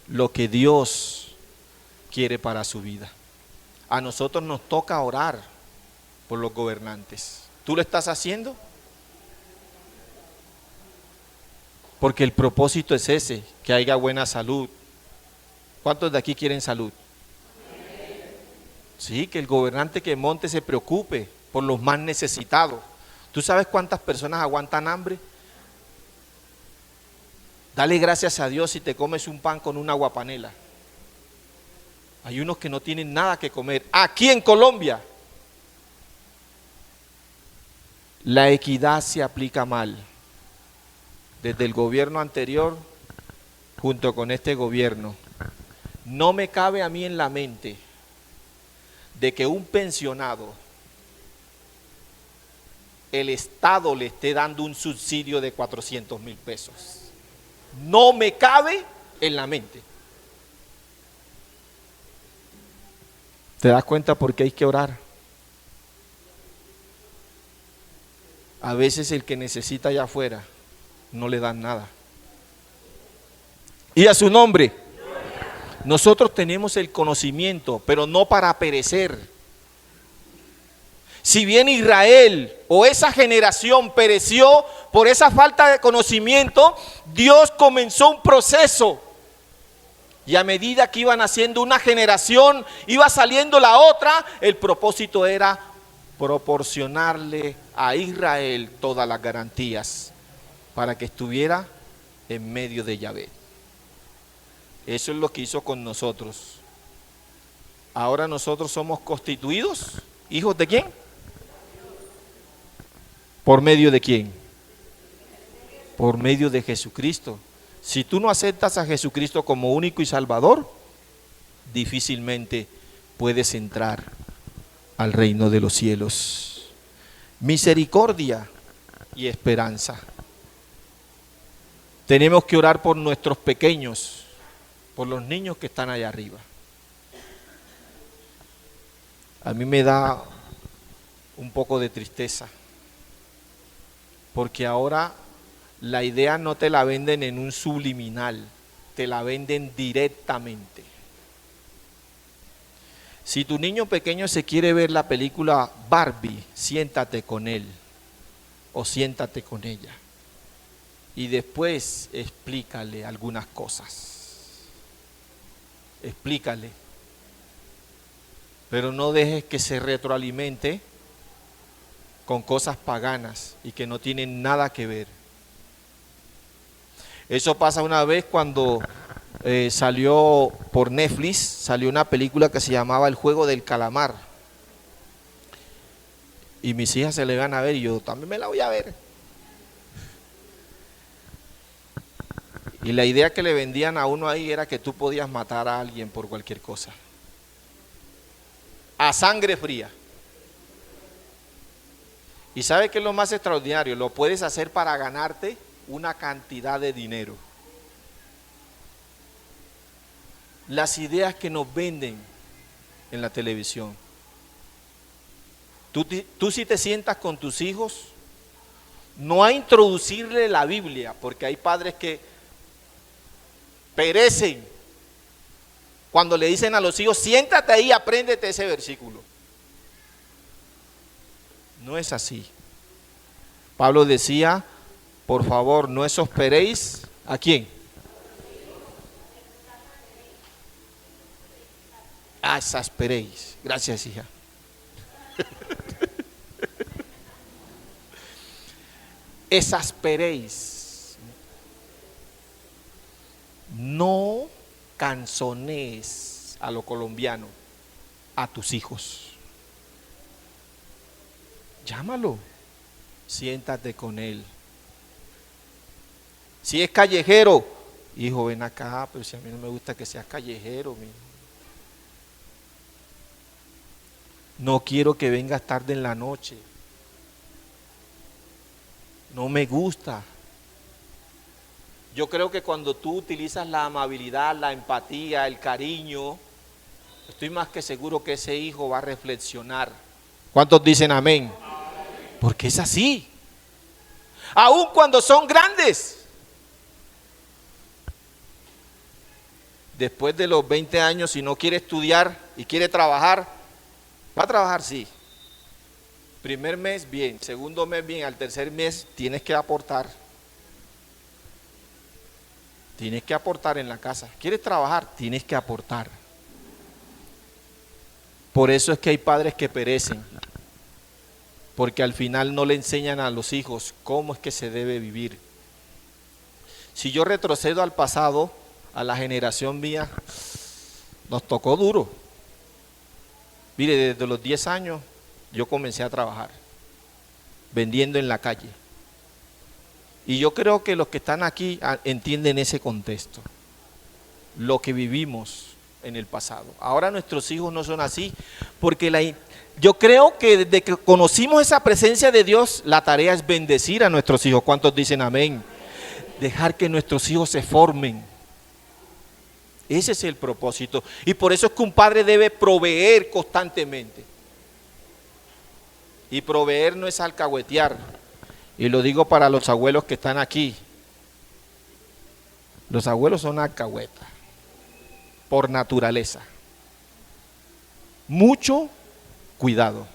lo que Dios quiere para su vida. A nosotros nos toca orar por los gobernantes. ¿Tú lo estás haciendo? Porque el propósito es ese, que haya buena salud. ¿Cuántos de aquí quieren salud? Sí, que el gobernante que monte se preocupe por los más necesitados. ¿Tú sabes cuántas personas aguantan hambre? Dale gracias a Dios si te comes un pan con una aguapanela. Hay unos que no tienen nada que comer. Aquí en Colombia, la equidad se aplica mal. Desde el gobierno anterior, junto con este gobierno, no me cabe a mí en la mente de que un pensionado, el Estado le esté dando un subsidio de 400,000 pesos. No me cabe en la mente. ¿Te das cuenta por qué hay que orar? A veces el que necesita allá afuera no le dan nada. Y a su nombre, nosotros tenemos el conocimiento, pero no para perecer. Si bien Israel o esa generación pereció por esa falta de conocimiento, Dios comenzó un proceso. Y a medida que iban haciendo una generación, iba saliendo la otra, el propósito era proporcionarle a Israel todas las garantías para que estuviera en medio de Yahvé. Eso es lo que hizo con nosotros. Ahora nosotros somos constituidos hijos de ¿quién? ¿Por medio de quién? Por medio de Jesucristo. Si tú no aceptas a Jesucristo como único y salvador, difícilmente puedes entrar al reino de los cielos. Misericordia y esperanza. Tenemos que orar por nuestros pequeños, por los niños que están allá arriba. A mí me da un poco de tristeza, porque ahora la idea no te la venden en un subliminal, te la venden directamente. Si tu niño pequeño se quiere ver la película Barbie, siéntate con él o siéntate con ella y después explícale algunas cosas. Explícale. Pero no dejes que se retroalimente con cosas paganas y que no tienen nada que ver. Eso pasa una vez cuando salió por Netflix, salió una película que se llamaba El Juego del Calamar. Y mis hijas se le van a ver y yo también me la voy a ver. Y la idea que le vendían a uno ahí era que tú podías matar a alguien por cualquier cosa. A sangre fría. ¿Y sabe qué es lo más extraordinario? Lo puedes hacer para ganarte una cantidad de dinero. Las ideas que nos venden en la televisión. Tú si te sientas con tus hijos, no a introducirle la Biblia, porque hay padres que perecen cuando le dicen a los hijos, siéntate ahí y apréndete ese versículo. No es así. Pablo decía, por favor, no exasperéis, ¿a quién? Exasperéis. Gracias, hija. Exasperéis. No canzonees a lo colombiano a tus hijos. Llámalo, siéntate con él. Si es callejero, hijo, ven acá, pero si a mí no me gusta que seas callejero, mijo. No quiero que vengas tarde en la noche. No me gusta. Yo creo que cuando tú utilizas la amabilidad, la empatía, el cariño, estoy más que seguro que ese hijo va a reflexionar. ¿Cuántos dicen amén? Porque es así. Aun cuando son grandes. Después de los 20 años, si no quiere estudiar y quiere trabajar, va a trabajar, sí. Primer mes, bien. Segundo mes, bien. Al tercer mes, tienes que aportar. Tienes que aportar en la casa. ¿Quieres trabajar? Tienes que aportar. Por eso es que hay padres que perecen. Porque al final no le enseñan a los hijos cómo es que se debe vivir. Si yo retrocedo al pasado, a la generación mía, nos tocó duro. Mire, desde los 10 años yo comencé a trabajar, vendiendo en la calle. Y yo creo que los que están aquí entienden ese contexto, lo que vivimos en el pasado. Ahora nuestros hijos no son así, porque yo creo que desde que conocimos esa presencia de Dios, la tarea es bendecir a nuestros hijos. ¿Cuántos dicen amén? Dejar que nuestros hijos se formen. Ese es el propósito. Y por eso es que un padre debe proveer constantemente. Y proveer no es alcahuetear. Y lo digo para los abuelos que están aquí. Los abuelos son alcahuetas, por naturaleza. Mucho cuidado.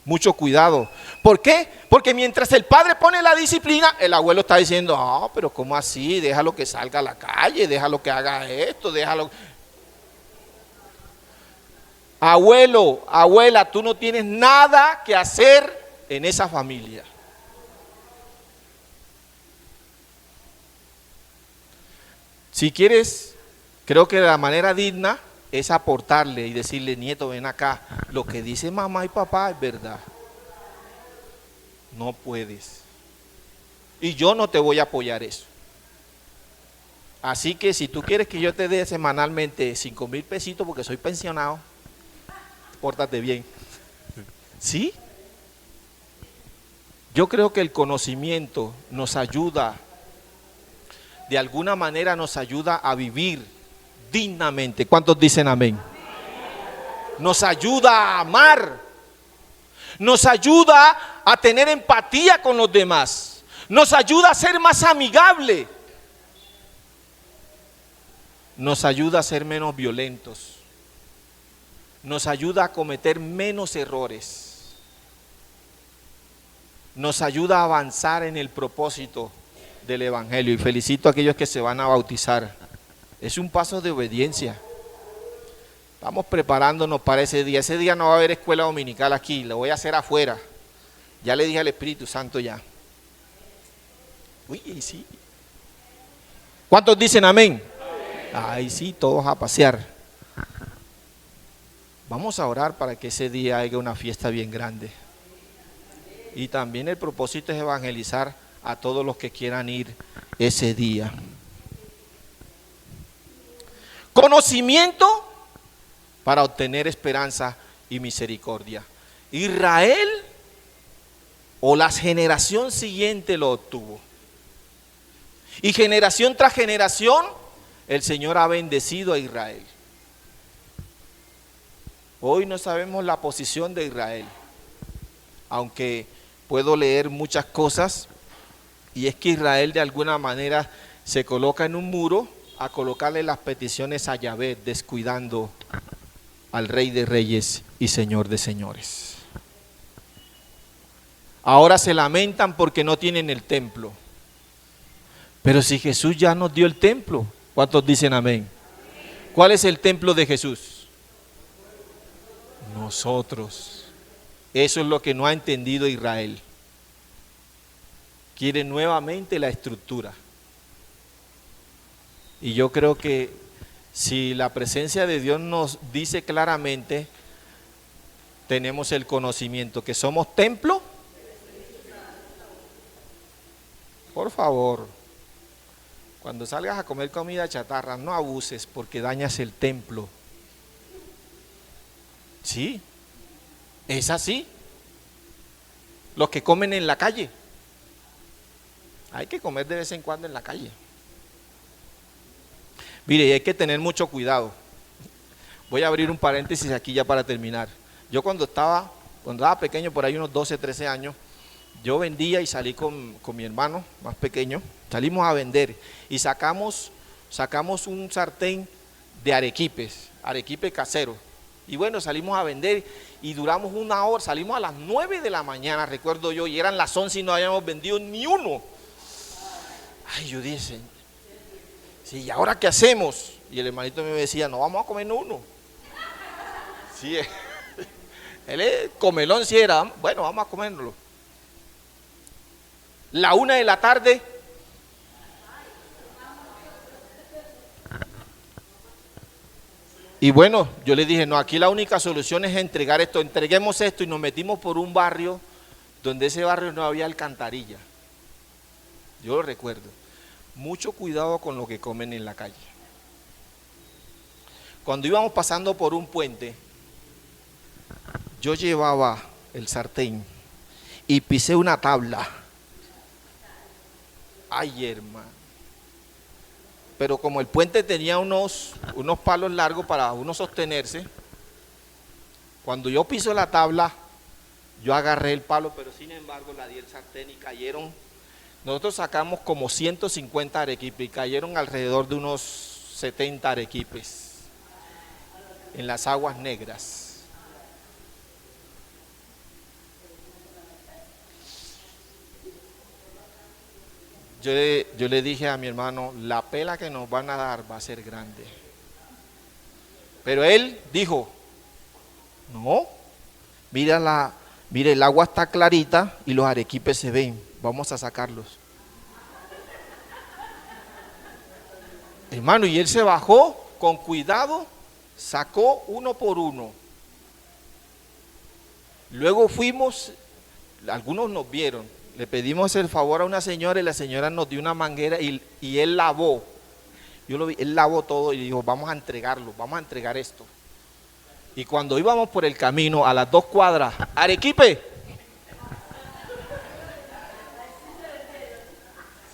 Mucho cuidado. ¿Por qué? Porque mientras el padre pone la disciplina, el abuelo está diciendo, pero ¿cómo así? Déjalo que salga a la calle, déjalo que haga esto, déjalo. Abuelo, abuela, tú no tienes nada que hacer en esa familia. Si quieres, creo que la manera digna es aportarle y decirle, nieto, ven acá, lo que dice mamá y papá es verdad. No puedes. Y yo no te voy a apoyar eso. Así que si tú quieres que yo te dé semanalmente 5,000 pesitos porque soy pensionado, pórtate bien. ¿Sí? Yo creo que el conocimiento nos ayuda, de alguna manera nos ayuda a vivir dignamente. ¿Cuántos dicen amén? Nos ayuda a amar, nos ayuda a tener empatía con los demás, nos ayuda a ser más amigable, nos ayuda a ser menos violentos, nos ayuda a cometer menos errores, nos ayuda a avanzar en el propósito del Evangelio. Y felicito a aquellos que se van a bautizar. Es un paso de obediencia. Estamos preparándonos para ese día. Ese día no va a haber escuela dominical aquí, lo voy a hacer afuera. Ya le dije al Espíritu Santo ya. Uy, sí. ¿Cuántos dicen amén? Ay, sí, todos a pasear. Vamos a orar para que ese día haya una fiesta bien grande. Y también el propósito es evangelizar a todos los que quieran ir ese día. Conocimiento para obtener esperanza y misericordia. Israel o la generación siguiente lo obtuvo. Y generación tras generación, el Señor ha bendecido a Israel. Hoy no sabemos la posición de Israel, aunque puedo leer muchas cosas, y es que Israel de alguna manera se coloca en un muro a colocarle las peticiones a Yahvé, descuidando al Rey de Reyes y Señor de Señores. Ahora se lamentan porque no tienen el templo. Pero si Jesús ya nos dio el templo, ¿cuántos dicen amén? ¿Cuál es el templo de Jesús? Nosotros. Eso es lo que no ha entendido Israel. Quiere nuevamente la estructura. Y yo creo que si la presencia de Dios nos dice claramente, tenemos el conocimiento que somos templo. Por favor, cuando salgas a comer comida chatarra, no abuses porque dañas el templo. Sí, es así. Los que comen en la calle, hay que comer de vez en cuando en la calle. Mire, y hay que tener mucho cuidado. Voy a abrir un paréntesis aquí ya para terminar. Yo cuando estaba pequeño, por ahí unos 12, 13 años, yo vendía y salí con mi hermano más pequeño, salimos a vender y sacamos un sartén de arequipe casero. Y bueno, salimos a vender y duramos una hora, salimos a las 9 de la mañana, recuerdo yo, y eran las 11 y no habíamos vendido ni uno. Ay, yo dije, sí, ¿y ahora qué hacemos? Y el hermanito me decía, no vamos a comer uno. Sí, él es comelón, si era, bueno, vamos a comérnoslo. La 1 de la tarde, y bueno, yo le dije, no, aquí la única solución es entregar esto, entreguemos esto, y nos metimos por un barrio donde ese barrio no había alcantarilla. Yo lo recuerdo. Mucho cuidado con lo que comen en la calle. Cuando íbamos pasando por un puente, yo llevaba el sartén y pisé una tabla. Ay, hermano. Pero como el puente tenía unos palos largos para uno sostenerse, cuando yo piso la tabla, yo agarré el palo, pero sin embargo la di el sartén y cayeron. Nosotros sacamos como 150 arequipes y cayeron alrededor de unos 70 arequipes en las aguas negras. Yo le dije a mi hermano, la pela que nos van a dar va a ser grande. Pero él dijo, No, mira, el agua está clarita y los arequipes se ven. Vamos a sacarlos. Hermano, y él se bajó con cuidado, sacó uno por uno. Luego fuimos, algunos nos vieron, le pedimos el favor a una señora y la señora nos dio una manguera y él lavó. Yo lo vi, él lavó todo y dijo, vamos a entregarlo, vamos a entregar esto. Y cuando íbamos por el camino a las 2 cuadras, Arequipe.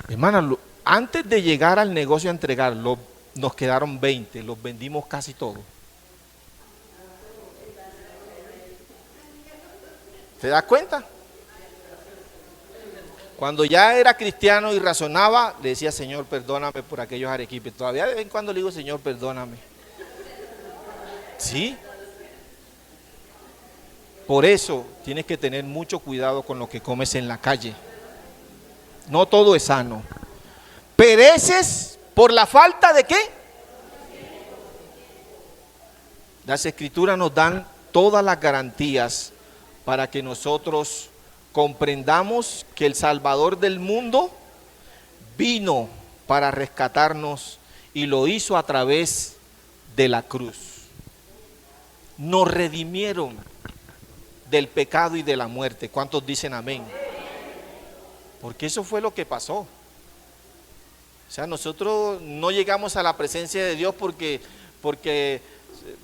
Hermana, antes de llegar al negocio a entregarlo, nos quedaron 20, los vendimos casi todos. ¿Te das cuenta? Cuando ya era cristiano y razonaba, le decía, Señor, perdóname por aquellos arequipes. Todavía de vez en cuando le digo, Señor, perdóname. ¿Sí? Por eso tienes que tener mucho cuidado con lo que comes en la calle. No todo es sano. ¿Pereces por la falta de qué? Las escrituras nos dan todas las garantías para que nosotros comprendamos que el Salvador del mundo vino para rescatarnos y lo hizo a través de la cruz. Nos redimieron del pecado y de la muerte. ¿Cuántos dicen amén? Porque eso fue lo que pasó. O sea, nosotros no llegamos a la presencia de Dios porque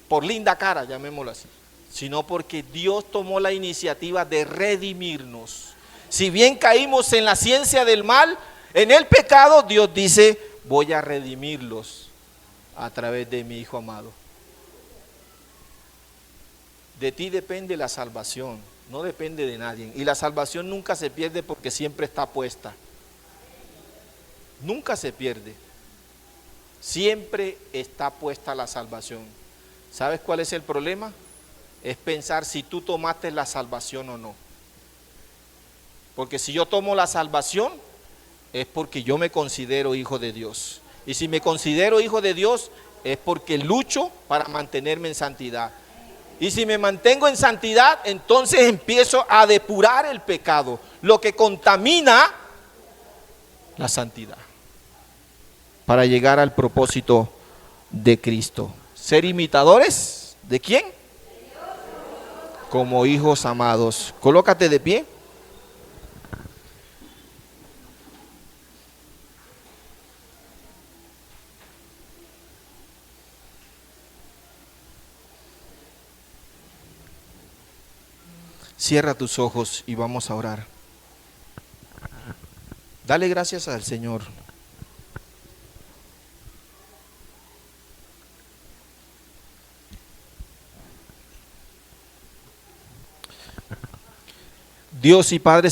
por linda cara, llamémoslo así, sino porque Dios tomó la iniciativa de redimirnos. Si bien caímos en la ciencia del mal, en el pecado, Dios dice, voy a redimirlos a través de mi Hijo amado. De ti depende la salvación, no depende de nadie. Y la salvación nunca se pierde porque siempre está puesta. Nunca se pierde. Siempre está puesta la salvación. ¿Sabes cuál es el problema? Es pensar si tú tomaste la salvación o no. Porque si yo tomo la salvación, es porque yo me considero hijo de Dios. Y si me considero hijo de Dios, es porque lucho para mantenerme en santidad. Y si me mantengo en santidad, entonces empiezo a depurar el pecado, lo que contamina la santidad, para llegar al propósito de Cristo. Ser imitadores, ¿de quién? Como hijos amados. Colócate de pie. Cierra tus ojos y vamos a orar. Dale gracias al Señor. Dios y Padre